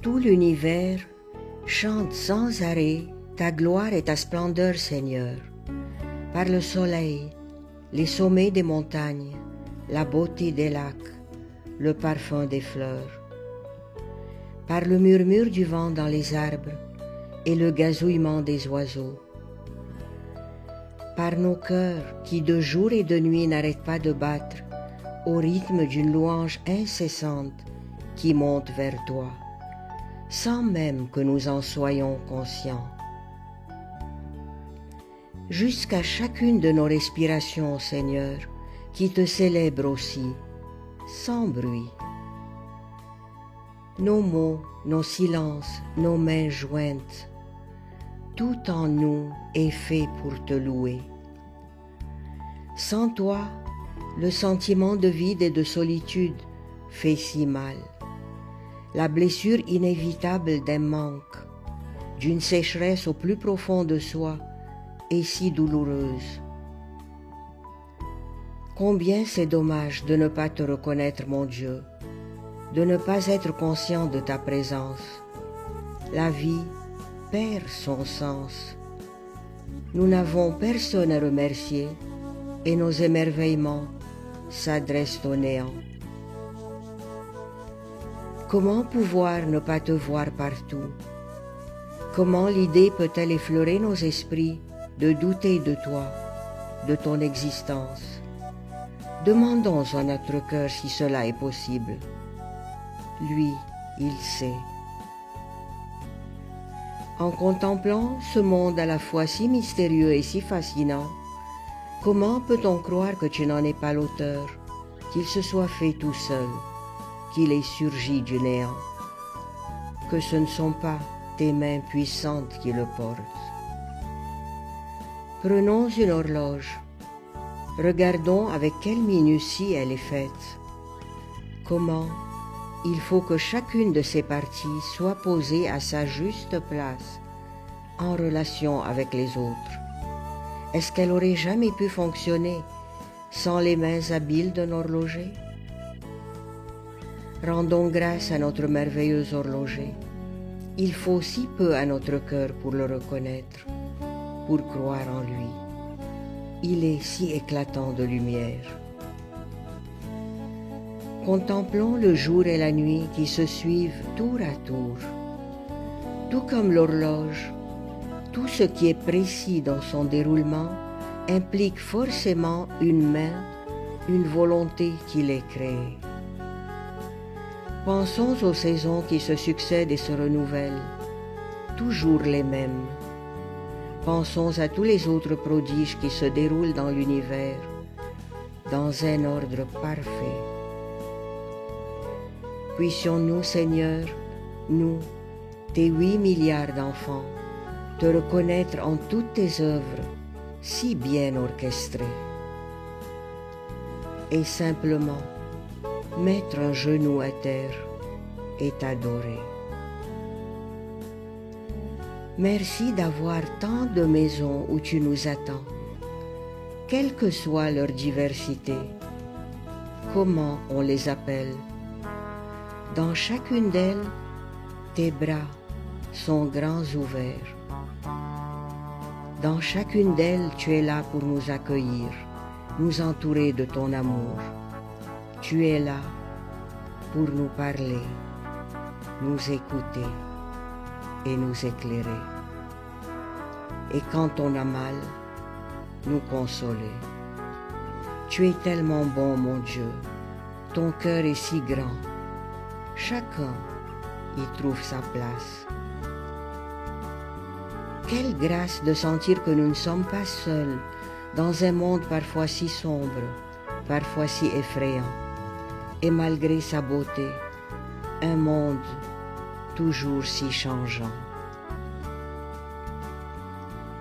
Tout l'univers chante sans arrêt ta gloire et ta splendeur, Seigneur. Par le soleil, les sommets des montagnes, la beauté des lacs, le parfum des fleurs. Par le murmure du vent dans les arbres et le gazouillement des oiseaux. Par nos cœurs qui de jour et de nuit n'arrêtent pas de battre au rythme d'une louange incessante qui monte vers toi, sans même que nous en soyons conscients. Jusqu'à chacune de nos respirations, Seigneur, qui te célèbre aussi, sans bruit. Nos mots, nos silences, nos mains jointes, tout en nous est fait pour te louer. Sans toi, le sentiment de vide et de solitude fait si mal. La blessure inévitable d'un manque, d'une sécheresse au plus profond de soi, est si douloureuse. Combien c'est dommage de ne pas te reconnaître, mon Dieu, de ne pas être conscient de ta présence. La vie perd son sens. Nous n'avons personne à remercier et nos émerveillements s'adressent au néant. Comment pouvoir ne pas te voir partout? Comment l'idée peut-elle effleurer nos esprits de douter de toi, de ton existence? Demandons à notre cœur si cela est possible. Lui, il sait. En contemplant ce monde à la fois si mystérieux et si fascinant, comment peut-on croire que tu n'en es pas l'auteur, qu'il se soit fait tout seul, qu'il ait surgi du néant, que ce ne sont pas tes mains puissantes qui le portent? Prenons une horloge, regardons avec quelle minutie elle est faite. Comment il faut que chacune de ses parties soit posée à sa juste place, en relation avec les autres. Est-ce qu'elle aurait jamais pu fonctionner sans les mains habiles d'un horloger? Rendons grâce à notre merveilleux horloger. Il faut si peu à notre cœur pour le reconnaître, pour croire en lui. Il est si éclatant de lumière. Contemplons le jour et la nuit qui se suivent tour à tour. Tout comme l'horloge, tout ce qui est précis dans son déroulement implique forcément une main, une volonté qui les crée. Pensons aux saisons qui se succèdent et se renouvellent, toujours les mêmes. Pensons à tous les autres prodiges qui se déroulent dans l'univers, dans un ordre parfait. Puissions-nous, Seigneur, nous, tes 8 milliards d'enfants, te reconnaître en toutes tes œuvres, si bien orchestrées. Et simplement, mettre un genou à terre et t'adorer. Merci d'avoir tant de maisons où tu nous attends, quelle que soit leur diversité. Comment on les appelle? Dans chacune d'elles, tes bras sont grands ouverts. Dans chacune d'elles, tu es là pour nous accueillir, nous entourer de ton amour. Tu es là pour nous parler, nous écouter et nous éclairer. Et quand on a mal, nous consoler. Tu es tellement bon, mon Dieu, ton cœur est si grand. Chacun y trouve sa place. Quelle grâce de sentir que nous ne sommes pas seuls dans un monde parfois si sombre, parfois si effrayant, et malgré sa beauté, un monde toujours si changeant.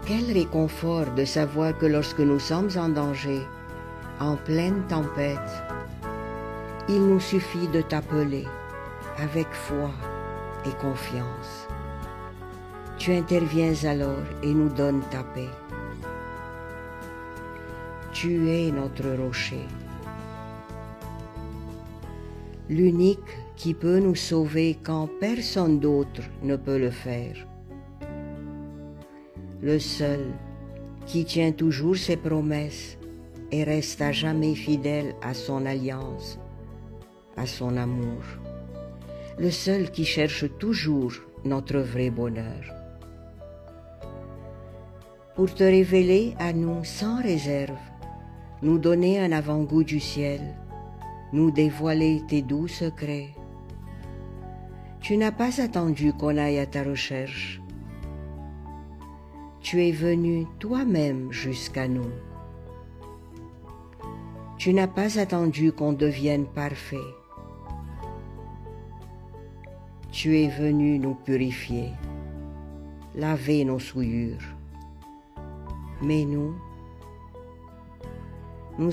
Quel réconfort de savoir que lorsque nous sommes en danger, en pleine tempête, il nous suffit de t'appeler avec foi et confiance. Tu interviens alors et nous donnes ta paix. Tu es notre rocher. l'unique qui peut nous sauver quand personne d'autre ne peut le faire, le seul qui tient toujours ses promesses et reste à jamais fidèle à son alliance, à son amour, le seul qui cherche toujours notre vrai bonheur. Pour te révéler à nous sans réserve, nous donner un avant-goût du ciel, nous dévoiler tes doux secrets. Tu n'as pas attendu qu'on aille à ta recherche. Tu es venu toi-même jusqu'à nous. Tu n'as pas attendu qu'on devienne parfait. Tu es venu nous purifier, laver nos souillures. Mais nous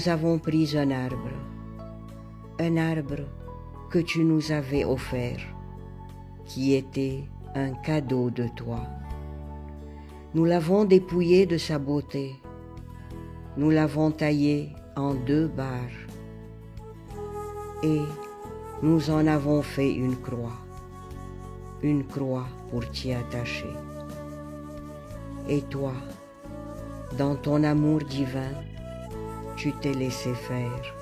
avons pris un arbre que tu nous avais offert, qui était un cadeau de toi. Nous l'avons dépouillé de sa beauté, nous l'avons taillé en 2 barres, et nous en avons fait une croix pour t'y attacher. Et toi, dans ton amour divin, tu t'es laissé faire,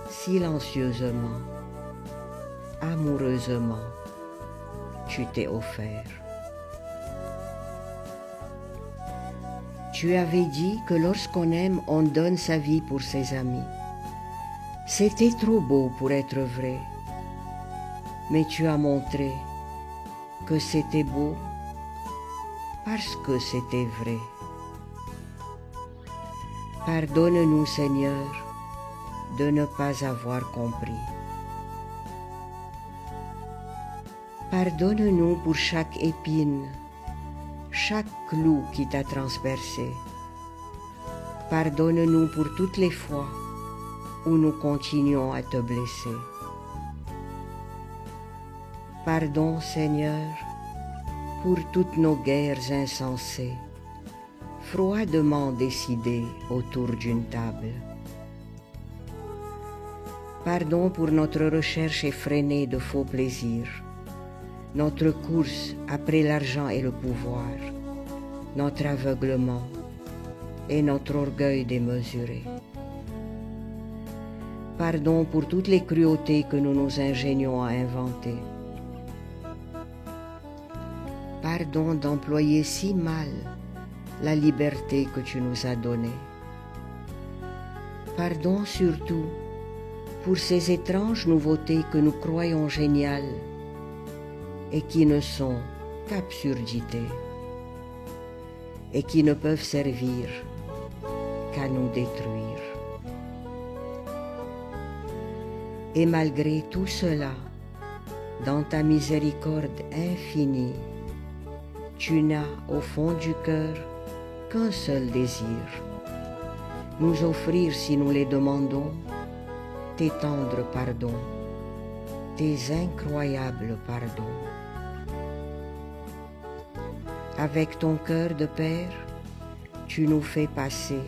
silencieusement, amoureusement, tu t'es offert. Tu avais dit que lorsqu'on aime, on donne sa vie pour ses amis. C'était trop beau pour être vrai, mais tu as montré que c'était beau parce que c'était vrai. Pardonne-nous, Seigneur, de ne pas avoir compris. Pardonne-nous pour chaque épine, chaque clou qui t'a transpercé. Pardonne-nous pour toutes les fois où nous continuons à te blesser. Pardon, Seigneur, pour toutes nos guerres insensées, froidement décidées autour d'une table. Pardon pour notre recherche effrénée de faux plaisirs, notre course après l'argent et le pouvoir, notre aveuglement et notre orgueil démesuré. Pardon pour toutes les cruautés que nous nous ingénions à inventer. Pardon d'employer si mal la liberté que tu nous as donnée. Pardon surtout pour ces étranges nouveautés que nous croyons géniales et qui ne sont qu'absurdités et qui ne peuvent servir qu'à nous détruire. Et malgré tout cela, dans ta miséricorde infinie, tu n'as au fond du cœur qu'un seul désir, nous offrir, si nous les demandons, tes tendres pardons, tes incroyables pardons. Avec ton cœur de Père, tu nous fais passer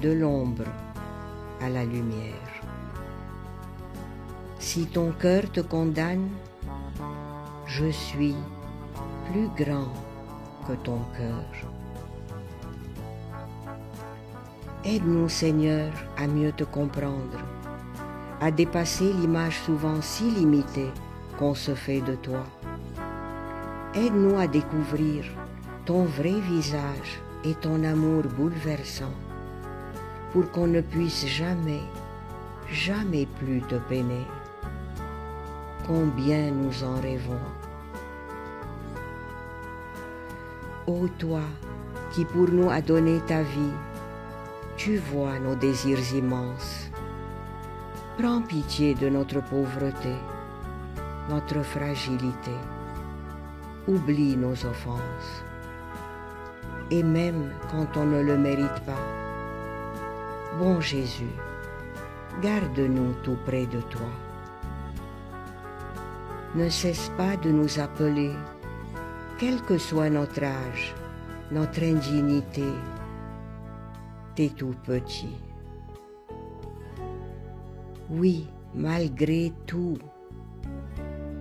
de l'ombre à la lumière. Si ton cœur te condamne, je suis plus grand que ton cœur. Aide-nous, Seigneur, à mieux te comprendre, à dépasser l'image souvent si limitée qu'on se fait de toi. Aide-nous à découvrir ton vrai visage et ton amour bouleversant, pour qu'on ne puisse jamais, jamais plus te peiner. Combien nous en rêvons. Ô toi, qui pour nous as donné ta vie, tu vois nos désirs immenses. Prends pitié de notre pauvreté, notre fragilité. Oublie nos offenses. Et même quand on ne le mérite pas, bon Jésus, garde-nous tout près de toi. Ne cesse pas de nous appeler, quel que soit notre âge, notre indignité, t'es tout petit. Oui, malgré tout,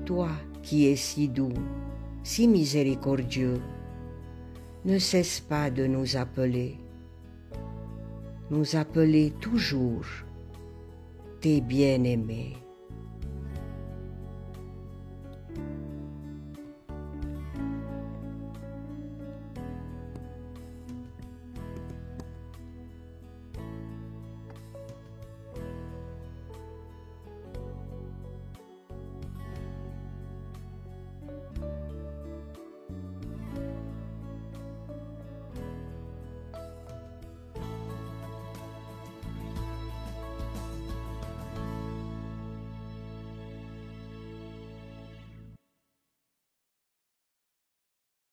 toi qui es si doux, si miséricordieux, ne cesse pas de nous appeler toujours tes bien-aimés.